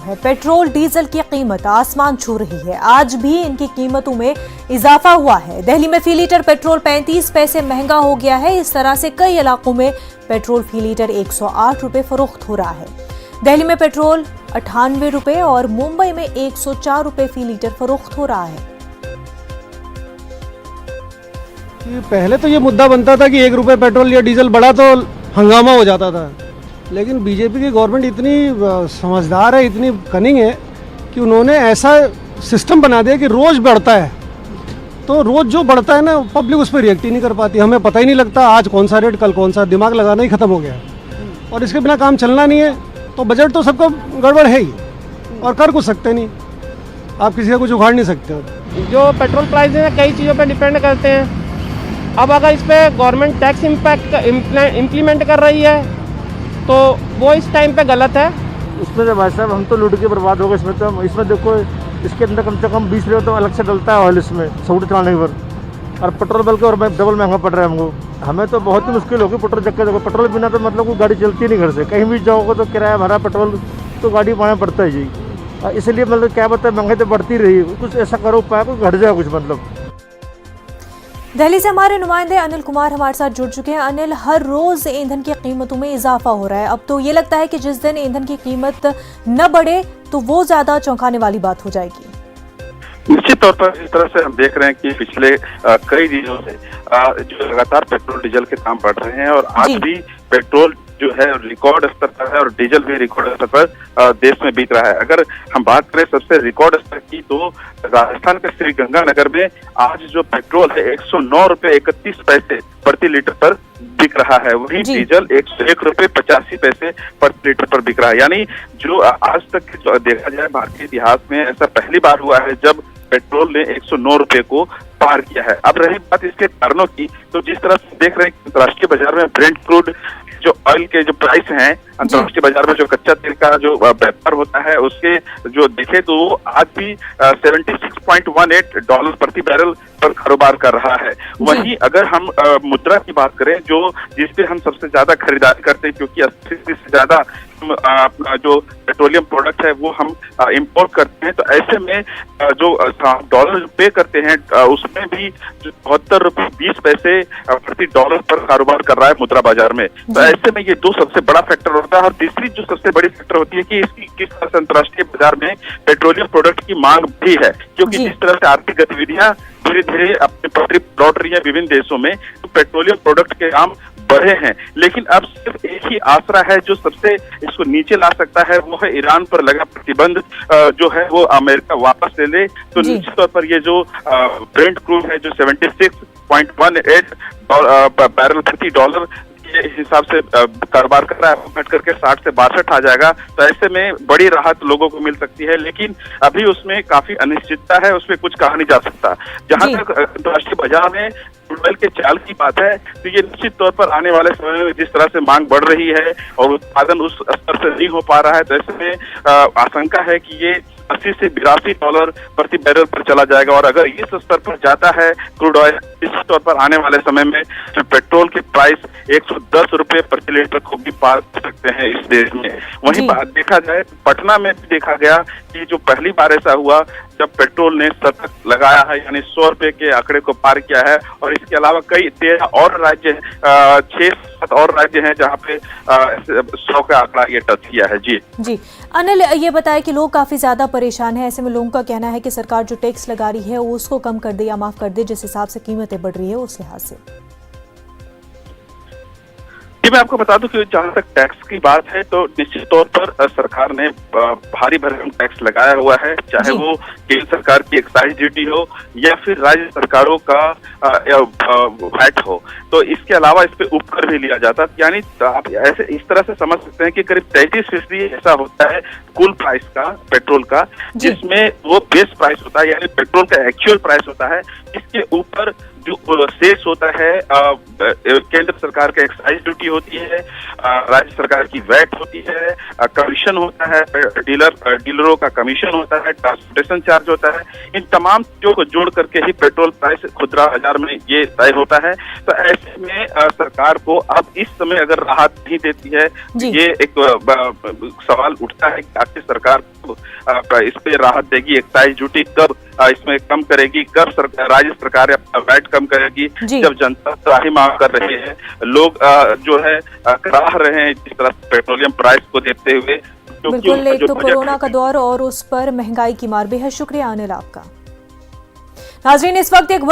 Petrol diesel की कीमत आसमान छू रही है। आज भी इनकी कीमतों में इजाफा हुआ है। दिल्ली में फी लीटर पेट्रोल 35 पैसे महंगा हो गया है। इस तरह से कई इलाकों में पेट्रोल फी लीटर 108 रुपए फरोख्त हो रहा है। दिल्ली में पेट्रोल 98 रुपए और मुंबई में 104 रुपए फी लीटर फरोख्त हो रहा है। पहले तो ये मुद्दा बनता था कि 1 रुपए पेट्रोल या डीजल बढ़ा तो हंगामा हो जाता था, लेकिन बीजेपी की गवर्नमेंट इतनी समझदार है, इतनी कनिंग है कि उन्होंने ऐसा सिस्टम बना दिया कि रोज़ बढ़ता है। तो रोज़ जो बढ़ता है ना, पब्लिक उस पर रिएक्ट ही नहीं कर पाती। हमें पता ही नहीं लगता आज कौन सा रेट कल कौन सा, दिमाग लगाना ही ख़त्म हो गया। और इसके बिना काम चलना नहीं है तो बजट तो सबका गड़बड़ है ही, और कर कुछ सकते नहीं, आप किसी का कुछ उखाड़ नहीं सकते। जो पेट्रोल प्राइस है कई चीज़ों पर डिपेंड करते हैं। अब अगर इस पर गवर्नमेंट टैक्स इम्प्लीमेंट कर रही है तो वो इस टाइम पे गलत है। इसमें तो भाई साहब हम तो लूट के बर्बाद हो गए। इसमें देखो, इसके अंदर कम से कम 20 रुपये तो अलग से डलता है ऑयल इसमें स्कूटर चलाने पर, और पेट्रोल बल्कि और डबल महंगा पड़ रहा है हमको। हमें तो बहुत ही मुश्किल होगी पेट्रोल चक्कर। देखो पेट्रोल बिना तो मतलब कोई गाड़ी चलती नहीं घर से, कहीं भी जाओगे तो किराया भरा पेट्रोल तो गाड़ी पाना पड़ता है जी। इसलिए मतलब क्या बताए, महंगाई तो बढ़ती रही। कुछ ऐसा करो उपाय, कुछ घट जाए कुछ मतलब। दिल्ली से हमारे नुमाइंदे अनिल कुमार हमारे साथ जुड़ चुके हैं। अनिल, हर रोज ईंधन की कीमतों में इजाफा हो रहा है। अब तो ये लगता है कि जिस दिन ईंधन की कीमत न बढ़े तो वो ज्यादा चौंकाने वाली बात हो जाएगी। निश्चित तौर पर इस तरह से हम देख रहे हैं कि पिछले कई दिनों से जो लगातार पेट्रोल डीजल के दाम बढ़ रहे हैं, और आज भी पेट्रोल जो है रिकॉर्ड स्तर पर है और डीजल भी रिकॉर्ड स्तर पर देश में बिक रहा है। अगर हम बात करें सबसे रिकॉर्ड स्तर की, तो राजस्थान के श्री गंगानगर में आज जो पेट्रोल है 109 रुपए 31 पैसे प्रति लीटर पर बिक रहा है। वहीं डीजल 101 रुपए 85 पैसे प्रति लीटर पर बिक रहा है। यानी जो आज तक देखा जाए भारतीय इतिहास में ऐसा पहली बार हुआ है जब पेट्रोल ने 109 रुपए को पार किया है। अब रही बात इसके कारणों की, तो जिस तरह से देख रहे हैं अंतर्राष्ट्रीय बाजार में ब्रेंट क्रूड जो ऑयल के जो प्राइस हैं, अंतर्राष्ट्रीय बाजार में जो कच्चा तेल का जो व्यापार होता है उसके जो देखे तो आज भी 76.18 डॉलर प्रति बैरल पर कारोबार कर रहा है। वहीं अगर हम मुद्रा की बात करें, जो जिसपे हम सबसे ज्यादा खरीदारी करते हैं, क्योंकि 80% से ज्यादा अपना जो पेट्रोलियम प्रोडक्ट है वो हम इंपोर्ट करते हैं, तो ऐसे में जो डॉलर पे करते हैं उसमें भी 72 रुपये 20 पैसे प्रति डॉलर पर कारोबार कर रहा है मुद्रा बाजार में। तो ऐसे में ये दो सबसे बड़ा फैक्टर होता है। और तीसरी जो सबसे बड़ी फैक्टर होती है कि इसकी किस तरह से अंतर्राष्ट्रीय बाजार में पेट्रोलियम प्रोडक्ट की मांग भी है, क्योंकि जिस तरह से आर्थिक गतिविधियां धीरे धीरे अपने पटरी लौट रही है विभिन्न देशों में, तो पेट्रोलियम प्रोडक्ट के दाम बढ़े हैं। लेकिन अब सिर्फ एक ही आसरा है जो सबसे इसको नीचे ला सकता है, वो है ईरान पर लगा प्रतिबंध जो है वो अमेरिका वापस ले ले। तो निश्चित तौर पर ये जो ब्रेंट क्रूड है जो 76.18 बैरल प्रति डॉलर के हिसाब से कारोबार कर रहा है, घट करके 60 से 62 आ जाएगा। तो ऐसे में बड़ी राहत लोगों को मिल सकती है, लेकिन अभी उसमें काफी अनिश्चितता है, उसमें कुछ कहा नहीं जा सकता। जहां तक अंतर्राष्ट्रीय बाजार में क्रूड के चाल की बात है, तो ये निश्चित तौर पर आने वाले समय में जिस तरह से मांग बढ़ रही है और उत्पादन उस स्तर से नहीं हो पा रहा है, तो ऐसे में आशंका है कि ये 80 से 82 डॉलर प्रति बैरल पर चला जाएगा। और अगर इस स्तर पर जाता है क्रूड ऑयल, निश्चित तौर पर आने वाले समय में पेट्रोल के प्राइस 110 रुपए प्रति लीटर को भी पार कर सकते हैं इस देश में। वहीं देखा जाए पटना में भी देखा गया कि जो पहली बार ऐसा हुआ जब पेट्रोल ने शतक लगाया है, यानी 100 रुपए के आंकड़े को पार किया है। और इसके अलावा कई 13 और राज्य 6-7 और राज्य हैं जहां पे 100 का आंकड़ा ये टच किया है। जी अनिल, ये बताया कि लोग काफी ज्यादा परेशान हैं। ऐसे में लोगों का कहना है कि सरकार जो टैक्स लगा रही है उसको कम कर दे या माफ कर दे, जिस हिसाब से कीमतें बढ़ रही है उस लिहाज से। मैं आपको बता दूं कि जहां तक टैक्स की बात है, तो निश्चित तौर पर सरकार ने भारी भरकम टैक्स लगाया हुआ है, चाहे वो केंद्र सरकार की एक्साइज ड्यूटी हो या फिर राज्य सरकारों का वैट हो। तो इसके अलावा इस पे उपकर भी लिया जाता है। यानी आप ऐसे इस तरह से समझ सकते हैं कि करीब 33% ऐसा होता है कुल प्राइस का पेट्रोल का, जिसमें वो बेस प्राइस होता है, यानी पेट्रोल का एक्चुअल प्राइस होता है। इसके ऊपर जो शेष होता है केंद्र सरकार का एक्साइज ड्यूटी होती है, राज्य सरकार की वैट होती है, कमीशन होता है, डीलरों का कमीशन होता है, ट्रांसपोर्टेशन चार्ज होता है। इन तमाम चीजों को जोड़ करके ही पेट्रोल प्राइस खुदरा बाजार में ये तय होता है। तो ऐसे में सरकार को अब इस समय अगर राहत नहीं देती है, ये एक सवाल उठता है कि आखिर सरकार इस पे राहत देगी, एक्साइज ड्यूटी कब इसमें कम करेगी, कब राज्य सरकार वैट कम करेगी, जब जनता त्राही मांग कर रहे हैं, लोग जो है कराह रहे हैं जिस तरह पेट्रोलियम प्राइस को देखते हुए। बिल्कुल, एक तो कोरोना का दौर और उस पर महंगाई की मार। बेहद शुक्रिया अनिल आपका। नाजरीन, इस वक्त एक